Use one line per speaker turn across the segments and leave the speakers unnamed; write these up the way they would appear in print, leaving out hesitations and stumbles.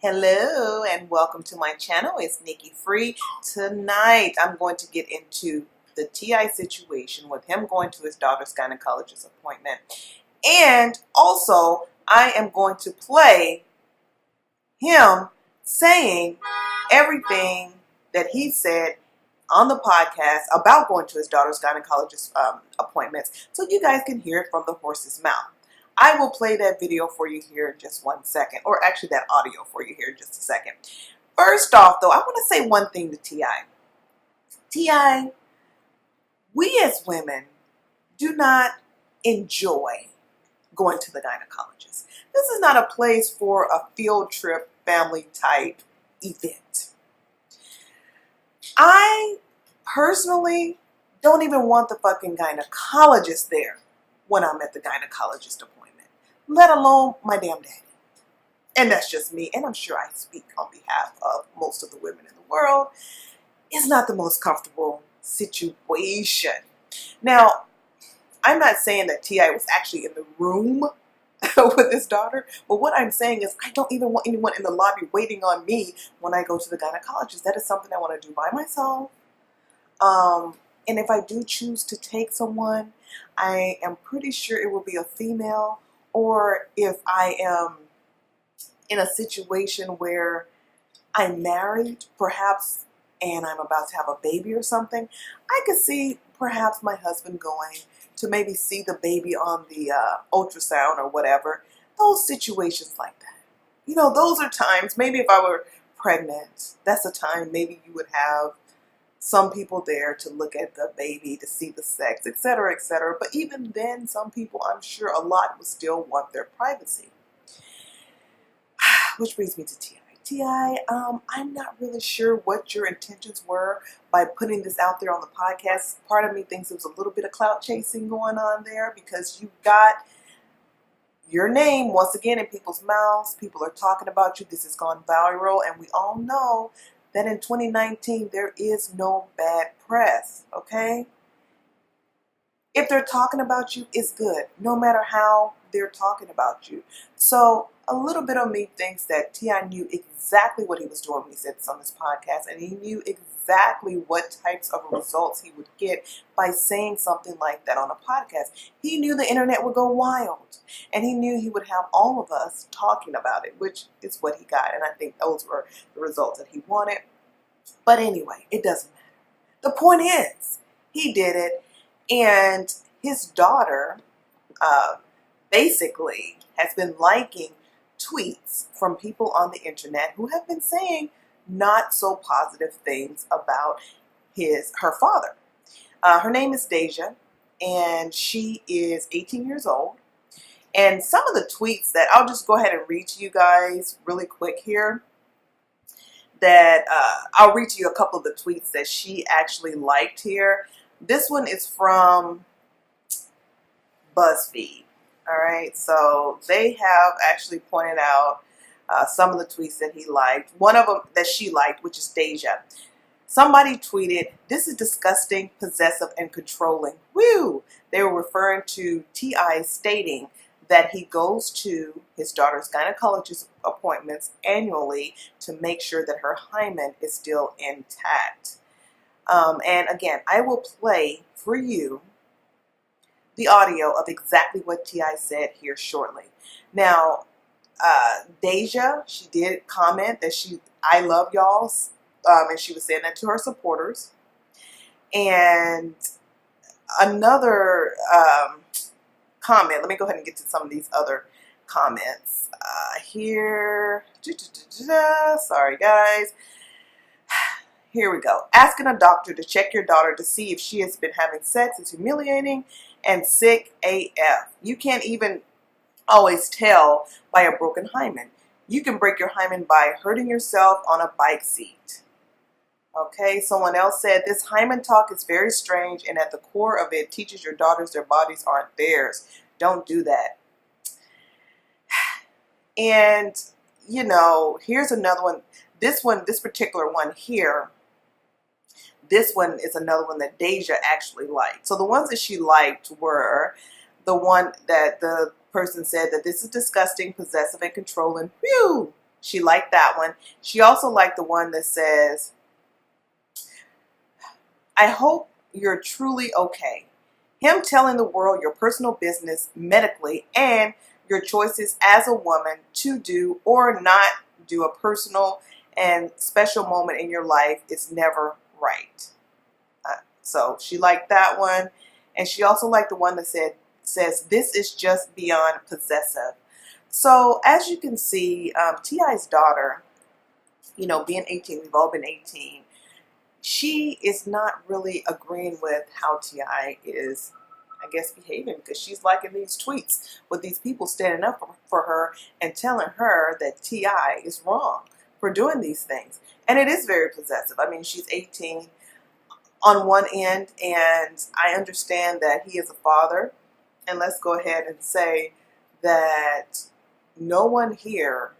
Hello and welcome to my channel. It's Nikki Free. Tonight I'm going to get into the TI situation with him going to his daughter's gynecologist appointment. And also I am going to play him saying everything that he said on the podcast about going to his daughter's gynecologist appointments so you guys can hear it from the horse's mouth. I will play that video for you here in just 1 second, or actually that audio for you here in just a second. First off, though, I want to say one thing to T.I. T.I., we as women do not enjoy going to the gynecologist. This is not a place for a field trip, family type event. I personally don't even want the fucking gynecologist there when I'm at the gynecologist appointment, let alone my damn daddy. And that's just me, and I'm sure I speak on behalf of most of the women in the world. It's not the most comfortable situation. Now, I'm not saying that T.I. was actually in the room with his daughter, but what I'm saying is I don't even want anyone in the lobby waiting on me when I go to the gynecologist. That is something I want to do by myself. And if I do choose to take someone, I am pretty sure it will be a female, or if I am in a situation where I'm married, perhaps, and I'm about to have a baby or something, I could see perhaps my husband going to maybe see the baby on the ultrasound or whatever. Those situations like that. You know, those are times, maybe if I were pregnant, that's a time maybe you would have some people there to look at the baby, to see the sex, etc., etc. But even then, some people, I'm sure a lot would still want their privacy. Which brings me to T.I. T.I., I'm not really sure what your intentions were by putting this out there on the podcast. Part of me thinks there was a little bit of clout chasing going on there because you got your name once again in people's mouths. People are talking about you. This has gone viral, and we all know that in 2019 there is no bad press, okay? If they're talking about you, it's good, no matter how they're talking about you. So a little bit of me thinks that T.I. knew exactly what he was doing when he said this on this podcast, and he knew exactly what types of results he would get by saying something like that on a podcast. He knew the internet would go wild, and he knew he would have all of us talking about it, which is what he got, and I think those were the results that he wanted. But anyway, it doesn't matter. The point is, he did it, and his daughter basically has been liking tweets from people on the internet who have been saying not so positive things about her father. Her name is Deyja, and she is 18 years old. And some of the tweets that I'll just go ahead and read to you guys really quick here, that I'll read to you a couple of the tweets that she actually liked here. This one is from BuzzFeed. All right, so they have actually pointed out some of the tweets that he liked. One of them that she liked, which is Deyja. Somebody tweeted, "This is disgusting, possessive, and controlling." Woo! They were referring to T.I. stating that he goes to his daughter's gynecologist appointments annually to make sure that her hymen is still intact. And again, I will play for you the audio of exactly what T.I. said here shortly. Now, Deyja, she did comment that I love y'all, and she was saying that to her supporters. And another comment, let me go ahead and get to some of these other comments here. Sorry, guys. Here we go. Asking a doctor to check your daughter to see if she has been having sex is humiliating and sick AF. You can't even always tell by a broken hymen. You can break your hymen by hurting yourself on a bike seat. Okay, someone else said, "This hymen talk is very strange, and at the core of it teaches your daughters their bodies aren't theirs. Don't do that." And, you know, here's another one. This particular one here, this one is another one that Deyja actually liked. So the ones that she liked were the one that the person said that this is disgusting, possessive, and controlling. Whew! She liked that one. She also liked the one that says, I hope you're truly okay. Him telling the world your personal business medically and your choices as a woman to do or not do a personal and special moment in your life is never right. So she liked that one. And she also liked the one that says, this is just beyond possessive. So as you can see, T.I.'s daughter, you know, being 18, we've all been 18, she is not really agreeing with how T.I. is, I guess, behaving, because she's liking these tweets with these people standing up for her and telling her that T.I. is wrong for doing these things. And it is very possessive. I mean, she's 18 on one end, and I understand that he is a father. And let's go ahead and say that no one here,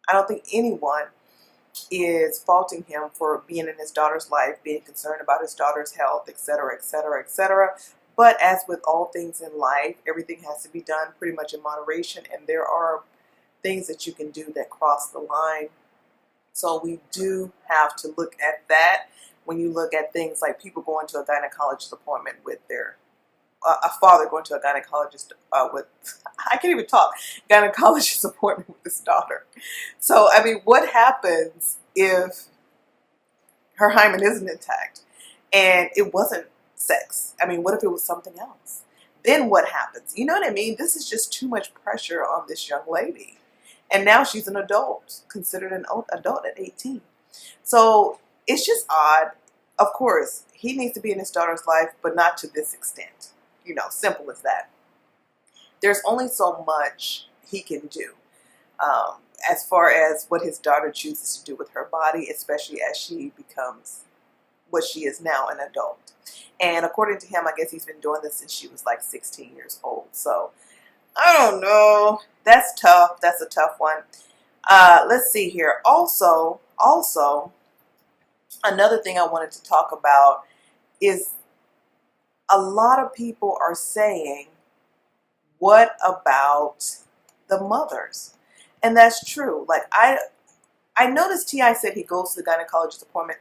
I don't think anyone is faulting him for being in his daughter's life, being concerned about his daughter's health, etc., etc., etc. But as with all things in life, everything has to be done pretty much in moderation, and there are things that you can do that cross the line. So we do have to look at that when you look at things like people going to a gynecologist appointment with their a father going to a gynecologist with, I can't even talk, gynecologist appointment with his daughter. So, I mean, what happens if her hymen isn't intact and it wasn't sex? I mean, what if it was something else? Then what happens? You know what I mean? This is just too much pressure on this young lady. And now she's an adult, considered an adult at 18. So it's just odd. Of course, he needs to be in his daughter's life, but not to this extent. You know, simple as that. There's only so much he can do as far as what his daughter chooses to do with her body, especially as she becomes what she is now, an adult. And according to him, I guess he's been doing this since she was like 16 years old. So I don't know. That's tough. That's a tough one. Let's see here. Also, another thing I wanted to talk about is a lot of people are saying, what about the mothers? And that's true. Like I noticed T.I. said he goes to the gynecologist appointment.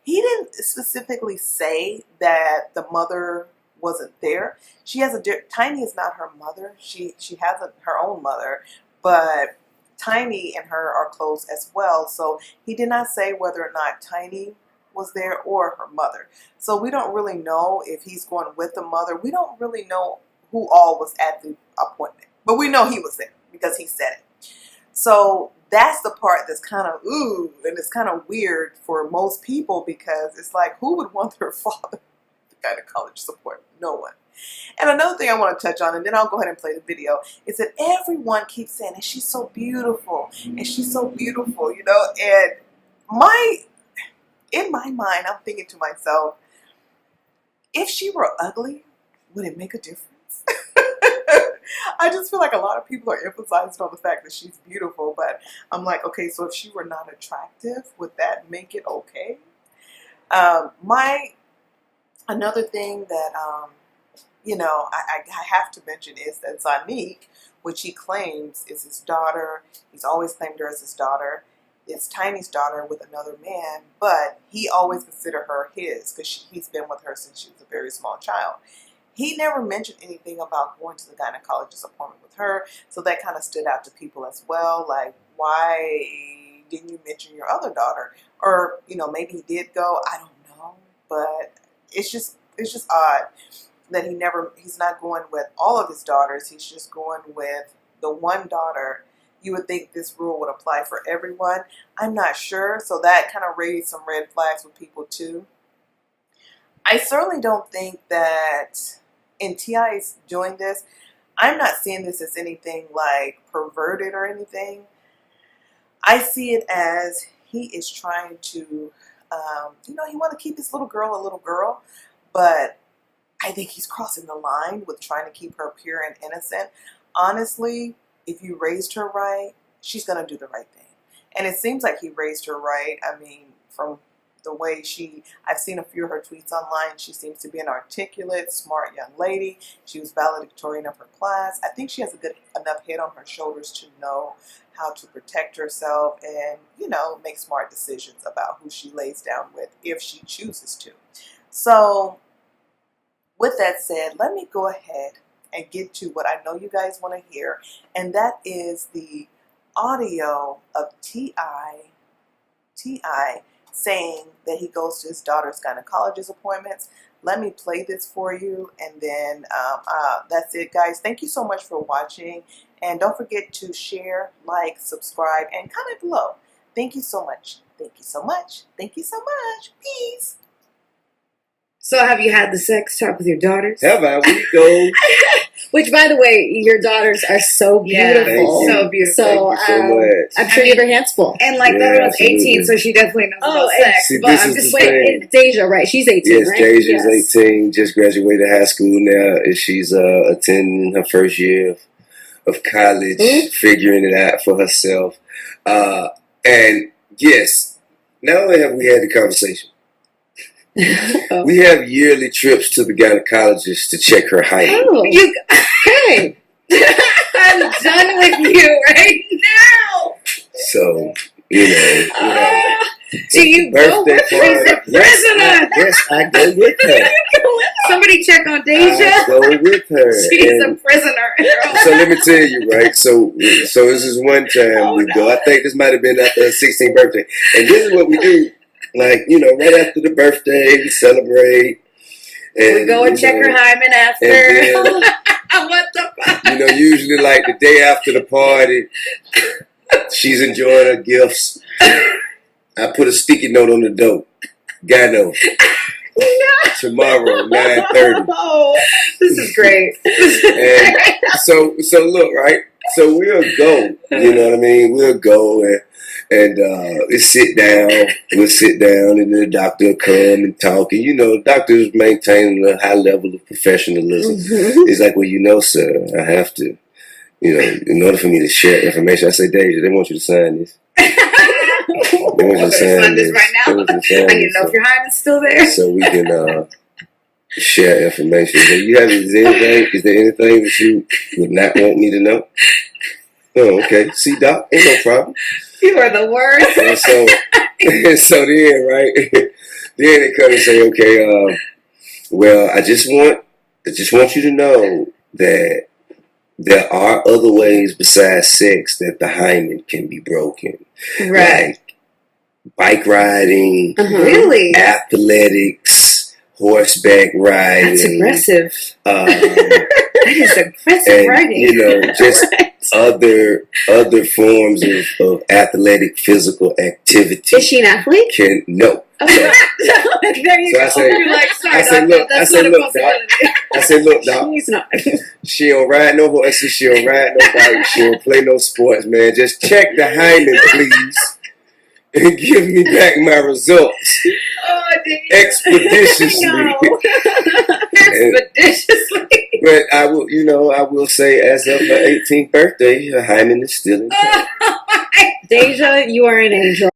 He didn't specifically say that the mother wasn't there. She has Tiny is not her mother. She has her own mother, but Tiny and her are close as well. So he did not say whether or not Tiny was there or her mother. So we don't really know if he's going with the mother. We don't really know who all was at the appointment, but we know he was there because he said it. So that's the part that's kind of ooh, and it's kind of weird for most people, because it's like, who would want their father at the gynecologist appointment? No one. And another thing I want to touch on, and then I'll go ahead and play the video, is that everyone keeps saying, and she's so beautiful, and she's so beautiful, you know, and in my mind, I'm thinking to myself, if she were ugly, would it make a difference? I just feel like a lot of people are emphasizing on the fact that she's beautiful, but I'm like, okay, so if she were not attractive, would that make it okay? Another thing that, you know, I have to mention is that Zanique, which he claims is his daughter, he's always claimed her as his daughter, is Tiny's daughter with another man, but he always considered her his because he's been with her since she was a very small child. He never mentioned anything about going to the gynecologist appointment with her, so that kind of stood out to people as well. Like, why didn't you mention your other daughter? Or, you know, maybe he did go. I don't know, but it's just odd that he's not going with all of his daughters. He's just going with the one daughter. You would think this rule would apply for everyone. I'm not sure, so that kind of raised some red flags with people too. I certainly don't think that in T.I.'s doing this, I'm not seeing this as anything like perverted or anything. I see it as he is trying to, you know, he want to keep his little girl, but I think he's crossing the line with trying to keep her pure and innocent. Honestly, if you raised her right, she's going to do the right thing. And it seems like he raised her right. I mean, from the way I've seen a few of her tweets online. She seems to be an articulate, smart young lady. She was valedictorian of her class. I think she has a good enough head on her shoulders to know how to protect herself and, you know, make smart decisions about who she lays down with if she chooses to. So with that said, let me go ahead and get to what I know you guys want to hear, and that is the audio of T.I. saying that he goes to his daughter's gynecologist appointments. Let me play this for you, and then that's it, guys. Thank you so much for watching, and don't forget to share, like, subscribe, and comment below. Thank you so much. Thank you so much. Thank you so much. Peace.
So have you had the sex talk with your daughters?
Have I? We go.
Which, by the way, your daughters are so beautiful.
Yeah,
so beautiful.
So,
Thank you so much. I'm sure you have your hands full.
And like that one's 18, so she definitely knows about sex.
See,
but I'm just
wait, it's Deyja, right? She's 18,
yes,
right?
Deyja's 18, just graduated high school now. And she's attending her first year of college, figuring it out for herself. And yes, not only have we had the conversation, we have yearly trips to the gynecologist to check her height.
Oh,
Okay. I'm done with you right now.
So, you know,
Do you go with her? She's a prisoner.
Yes, I go with her.
Somebody check on Deyja.
I go with her.
She's a prisoner.
So let me tell you, right? So this is one time we go. I think this might have been after her 16th birthday. And this is what we do. Like, you know, right after the birthday, we celebrate. And,
we go and check her hymen after.
And then,
what the fuck?
you know, usually like the day after the party, she's enjoying her gifts. I put a sticky note on the door. Gyno. Tomorrow, 9:30.
Oh, this is great.
And so look, right? So we'll go. You know what I mean? We'll go and we'll sit down, and the doctor will come and talk. And, you know, doctors maintaining a high level of professionalism. It's like, well, you know, sir, I have to, you know, in order for me to share information, I say, Deyja, they want you to sign this. They want you to sign this
right now. I need to know if your hymen's still there.
So we can share information. Is there anything that you would not want me to know? Oh, okay. See, Doc, ain't no problem.
You are the worst.
And so then, right? Then they come and say, okay, well, I just want you to know that there are other ways besides sex that the hymen can be broken.
Right.
Like bike riding,
Really?
athletics, horseback riding.
that's aggressive.
That is aggressive
And,
writing.
you know, just other forms of athletic physical activity.
Is she an athlete?
No.
There you
So
go.
I say-
You're like, sorry,
I say,
Doc,
look,
that's
I say,
not a
look, Doc.
possibility.
I said, look, Doc,
She's not.
she don't ride no horses, she don't ride no bike, she don't play no sports, man. Just check the hymen, please, and give me back my results
Oh, dear.
expeditiously.
No. Expeditiously.
But I will say, as of her 18th birthday, her hymen is still intact.
Oh, my
Deyja, you are an angel.